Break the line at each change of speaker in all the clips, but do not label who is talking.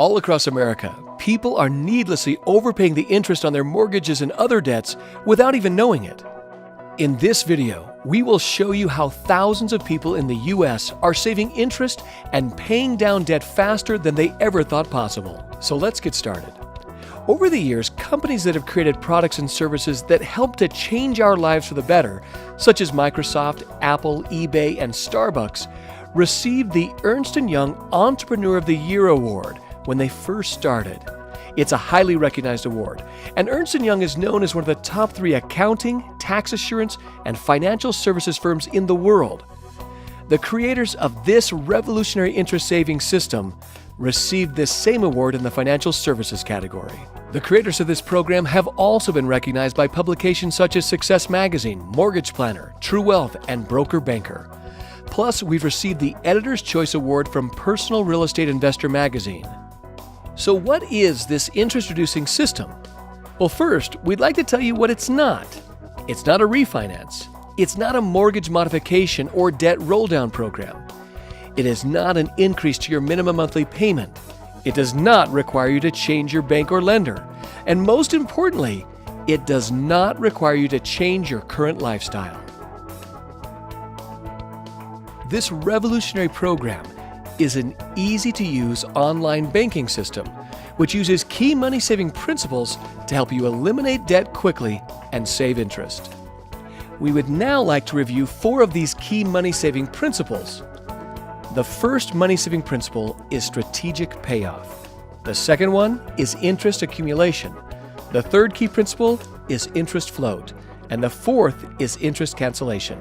All across America, people are needlessly overpaying the interest on their mortgages and other debts without even knowing it. In this video, we will show you how thousands of people in the U.S. are saving interest and paying down debt faster than they ever thought possible. So let's get started. Over the years, companies that have created products and services that help to change our lives for the better, such as Microsoft, Apple, eBay, and Starbucks, received the Ernst & Young Entrepreneur of the Year award when they first started. It's a highly recognized award, and Ernst & Young is known as one of the top 3 accounting, tax assurance, and financial services firms in the world. The creators of this revolutionary interest savings system received this same award in the financial services category. The creators of this program have also been recognized by publications such as Success Magazine, Mortgage Planner, True Wealth, and Broker Banker. Plus, we've received the Editor's Choice Award from Personal Real Estate Investor Magazine. So what is this interest-reducing system? Well, first, we'd like to tell you what it's not. It's not a refinance. It's not a mortgage modification or debt roll-down program. It is not an increase to your minimum monthly payment. It does not require you to change your bank or lender. And most importantly, it does not require you to change your current lifestyle. This revolutionary program is an easy-to-use online banking system which uses key money-saving principles to help you eliminate debt quickly and save interest. We would now like to review 4 of these key money-saving principles. The first money-saving principle is strategic payoff. The second one is interest accumulation. The third key principle is interest float. And the fourth is interest cancellation.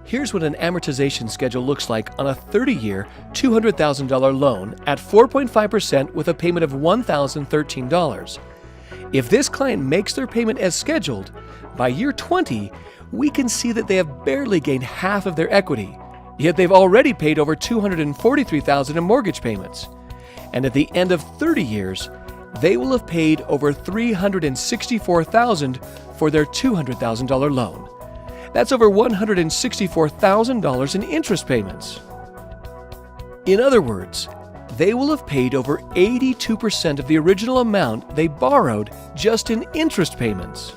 Here's what an amortization schedule looks like on a 30-year, $200,000 loan at 4.5% with a payment of $1,013. If this client makes their payment as scheduled, by year 20, we can see that they have barely gained half of their equity, yet they've already paid over $243,000 in mortgage payments. And at the end of 30 years, they will have paid over $364,000 for their $200,000 loan. That's over $164,000 in interest payments. In other words, they will have paid over 82% of the original amount they borrowed just in interest payments.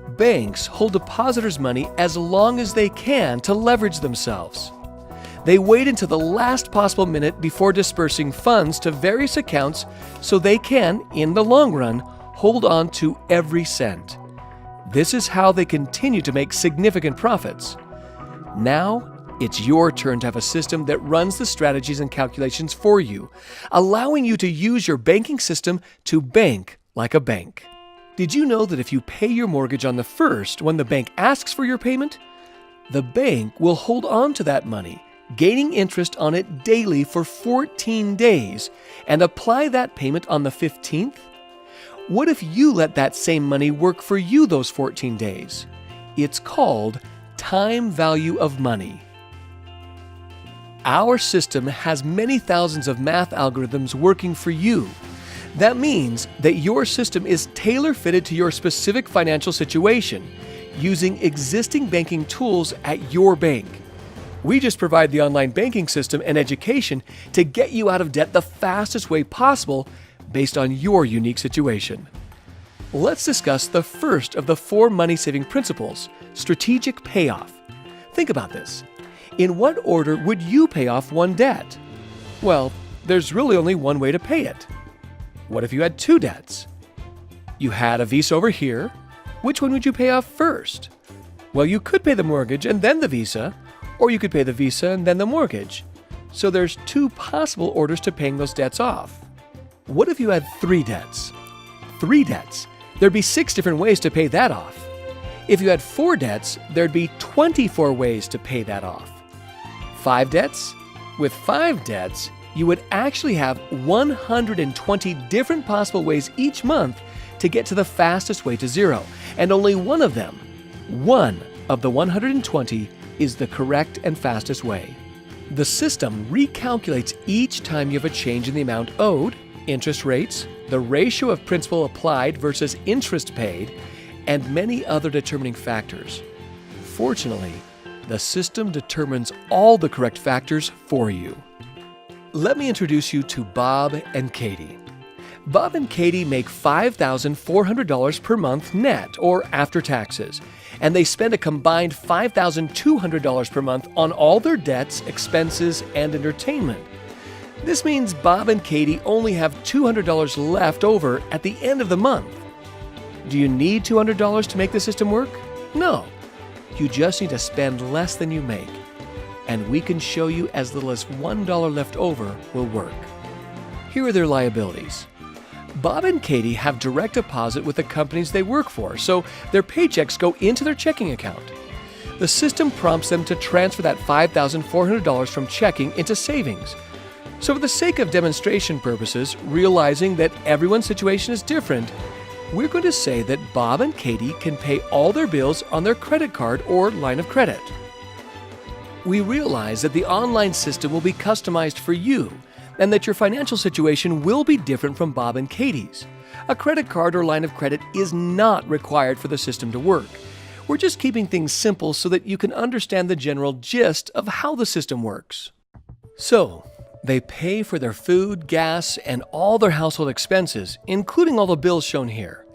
Banks hold depositors' money as long as they can to leverage themselves. They wait until the last possible minute before dispersing funds to various accounts so they can, in the long run, hold on to every cent. This is how they continue to make significant profits. Now, it's your turn to have a system that runs the strategies and calculations for you, allowing you to use your banking system to bank like a bank. Did you know that if you pay your mortgage on the first when the bank asks for your payment, the bank will hold on to that money, gaining interest on it daily for 14 days, and apply that payment on the 15th? What if you let that same money work for you those 14 days? It's called time value of money. Our system has many thousands of math algorithms working for you. That means that your system is tailor-fitted to your specific financial situation, using existing banking tools at your bank. We just provide the online banking system and education to get you out of debt the fastest way possible based on your unique situation. Let's discuss the first of the 4 money-saving principles, strategic payoff. Think about this. In what order would you pay off one debt? Well, there's really only one way to pay it. What if you had 2 debts? You had a Visa over here. Which one would you pay off first? Well, you could pay the mortgage and then the Visa, or you could pay the Visa and then the mortgage. So there's 2 possible orders to paying those debts off. What if you had 3 debts? 3 debts. There'd be 6 different ways to pay that off. If you had 4 debts, there'd be 24 ways to pay that off. 5 debts? With 5 debts, you would actually have 120 different possible ways each month to get to the fastest way to zero. And only one of them, one of the 120, is the correct and fastest way. The system recalculates each time you have a change in the amount owed, interest rates, the ratio of principal applied versus interest paid, and many other determining factors. Fortunately, the system determines all the correct factors for you. Let me introduce you to Bob and Katie. Bob and Katie make $5,400 per month net or after taxes, and they spend a combined $5,200 per month on all their debts, expenses, and entertainment. This means Bob and Katie only have $200 left over at the end of the month. Do you need $200 to make the system work? No. You just need to spend less than you make. And we can show you as little as $1 left over will work. Here are their liabilities. Bob and Katie have direct deposit with the companies they work for, so their paychecks go into their checking account. The system prompts them to transfer that $5,400 from checking into savings. So for the sake of demonstration purposes, realizing that everyone's situation is different, we're going to say that Bob and Katie can pay all their bills on their credit card or line of credit. We realize that the online system will be customized for you and that your financial situation will be different from Bob and Katie's. A credit card or line of credit is not required for the system to work. We're just keeping things simple so that you can understand the general gist of how the system works. So, they pay for their food, gas, and all their household expenses, including all the bills shown here.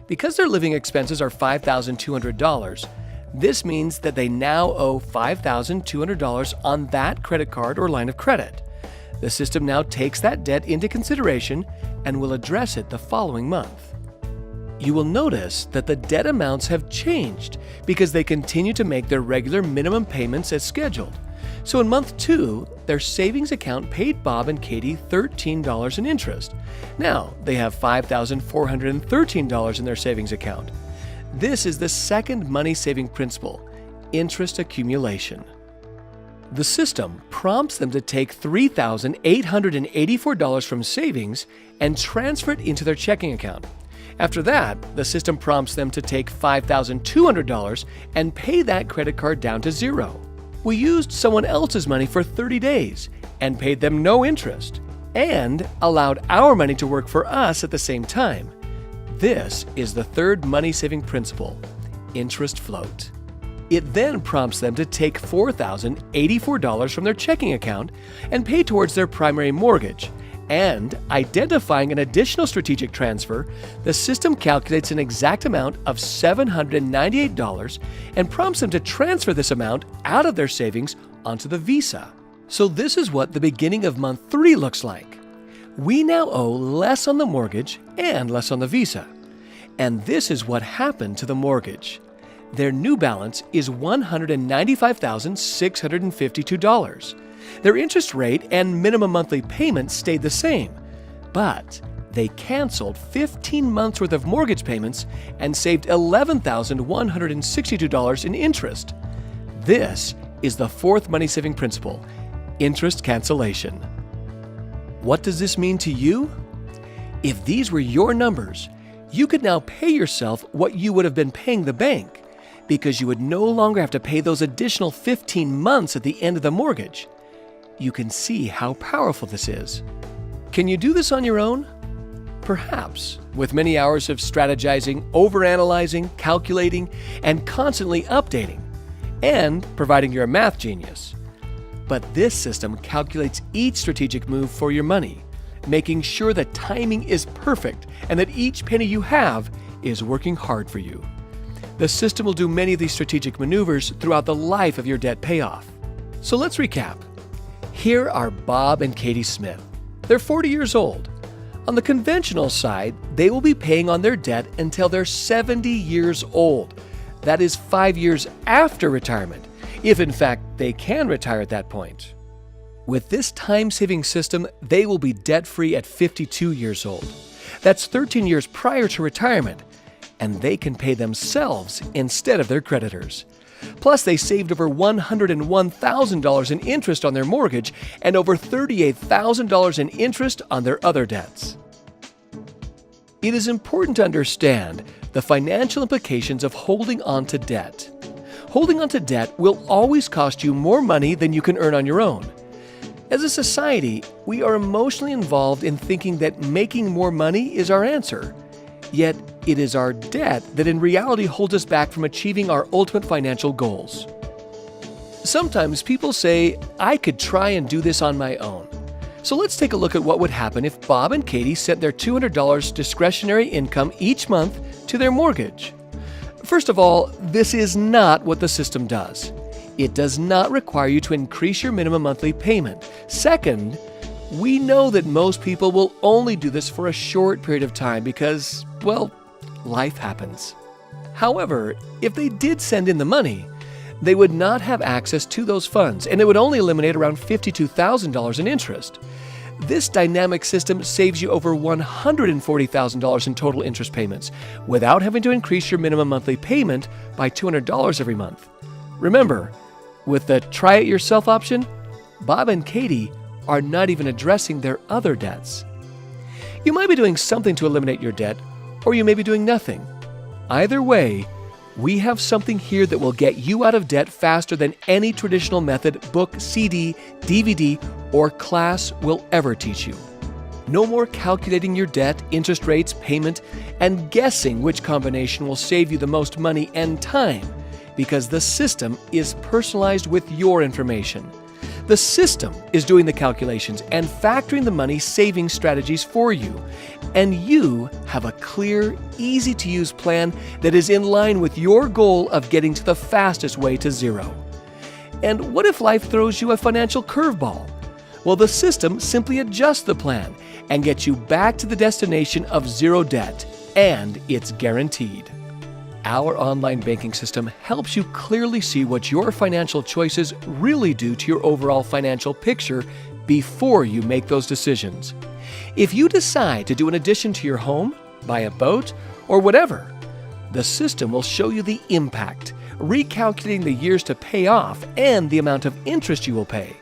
Because their living expenses are $5,200, this means that they now owe $5,200 on that credit card or line of credit. The system now takes that debt into consideration and will address it the following month. You will notice that the debt amounts have changed because they continue to make their regular minimum payments as scheduled. So in month 2, their savings account paid Bob and Katie $13 in interest. Now they have $5,413 in their savings account. This is the second money-saving principle, interest accumulation. The system prompts them to take $3,884 from savings and transfer it into their checking account. After that, the system prompts them to take $5,200 and pay that credit card down to zero. We used someone else's money for 30 days and paid them no interest, and allowed our money to work for us at the same time. This is the third money-saving principle, interest float. It then prompts them to take $4,084 from their checking account and pay towards their primary mortgage. And identifying an additional strategic transfer, the system calculates an exact amount of $798 and prompts them to transfer this amount out of their savings onto the Visa. So this is what the beginning of month 3 looks like. We now owe less on the mortgage and less on the Visa. And this is what happened to the mortgage. Their new balance is $195,652. Their interest rate and minimum monthly payments stayed the same, but they canceled 15 months worth of mortgage payments and saved $11,162 in interest. This is the fourth money-saving principle, interest cancellation. What does this mean to you? If these were your numbers, you could now pay yourself what you would have been paying the bank, because you would no longer have to pay those additional 15 months at the end of the mortgage. You can see how powerful this is. Can you do this on your own? Perhaps, with many hours of strategizing, overanalyzing, calculating, and constantly updating, and providing you're a math genius. But this system calculates each strategic move for your money, making sure that timing is perfect and that each penny you have is working hard for you. The system will do many of these strategic maneuvers throughout the life of your debt payoff. So let's recap. Here are Bob and Katie Smith. They're 40 years old. On the conventional side, they will be paying on their debt until they're 70 years old. That is 5 years after retirement, if in fact they can retire at that point. With this time-saving system, they will be debt-free at 52 years old. That's 13 years prior to retirement, and they can pay themselves instead of their creditors. Plus, they saved over $101,000 in interest on their mortgage and over $38,000 in interest on their other debts. It is important to understand the financial implications of holding on to debt. Holding on to debt will always cost you more money than you can earn on your own. As a society, we are emotionally involved in thinking that making more money is our answer. Yet, it is our debt that in reality holds us back from achieving our ultimate financial goals. Sometimes people say, I could try and do this on my own. So let's take a look at what would happen if Bob and Katie sent their $200 discretionary income each month to their mortgage. First of all, this is not what the system does. It does not require you to increase your minimum monthly payment. Second, we know that most people will only do this for a short period of time because, well, life happens. However, if they did send in the money, they would not have access to those funds, and it would only eliminate around $52,000 in interest. This dynamic system saves you over $140,000 in total interest payments without having to increase your minimum monthly payment by $200 every month. Remember, with the try it yourself option, Bob and Katie are not even addressing their other debts. You might be doing something to eliminate your debt, or you may be doing nothing. Either way, we have something here that will get you out of debt faster than any traditional method, book, CD, DVD, or class will ever teach you. No more calculating your debt, interest rates, payment, and guessing which combination will save you the most money and time, because the system is personalized with your information. The system is doing the calculations and factoring the money saving strategies for you. And you have a clear, easy-to-use plan that is in line with your goal of getting to the fastest way to zero. And what if life throws you a financial curveball? Well, the system simply adjusts the plan and gets you back to the destination of zero debt, and it's guaranteed. Our online banking system helps you clearly see what your financial choices really do to your overall financial picture before you make those decisions. If you decide to do an addition to your home, buy a boat, or whatever, the system will show you the impact, recalculating the years to pay off and the amount of interest you will pay.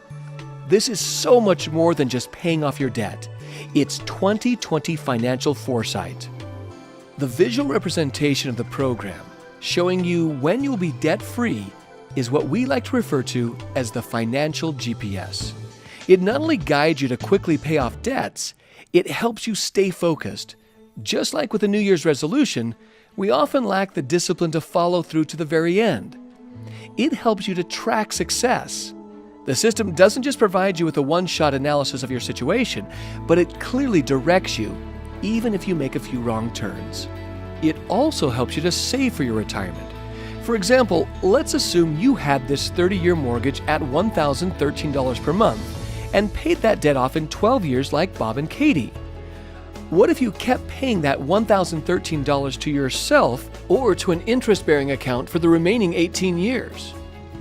This is so much more than just paying off your debt. It's 20/20 financial foresight. The visual representation of the program, showing you when you'll be debt-free, is what we like to refer to as the financial GPS. It not only guides you to quickly pay off debts, it helps you stay focused. Just like with a New Year's resolution, we often lack the discipline to follow through to the very end. It helps you to track success. The system doesn't just provide you with a one-shot analysis of your situation, but it clearly directs you, even if you make a few wrong turns. It also helps you to save for your retirement. For example, let's assume you had this 30-year mortgage at $1,013 per month and paid that debt off in 12 years like Bob and Katie. What if you kept paying that $1,013 to yourself or to an interest-bearing account for the remaining 18 years?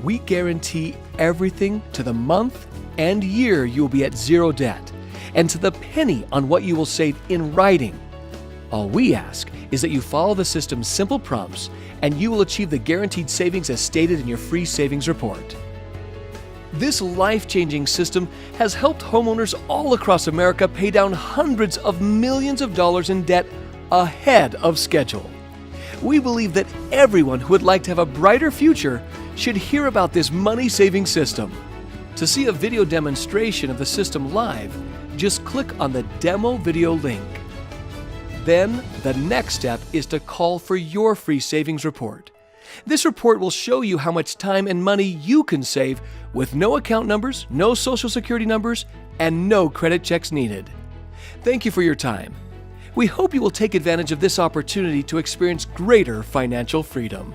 We guarantee everything to the month and year you will be at zero debt, and to the penny on what you will save in writing. All we ask is that you follow the system's simple prompts, and you will achieve the guaranteed savings as stated in your free savings report. This life-changing system has helped homeowners all across America pay down hundreds of millions of dollars in debt ahead of schedule. We believe that everyone who would like to have a brighter future should hear about this money-saving system. To see a video demonstration of the system live, just click on the demo video link. Then, the next step is to call for your free savings report. This report will show you how much time and money you can save with no account numbers, no social security numbers, and no credit checks needed. Thank you for your time. We hope you will take advantage of this opportunity to experience greater financial freedom.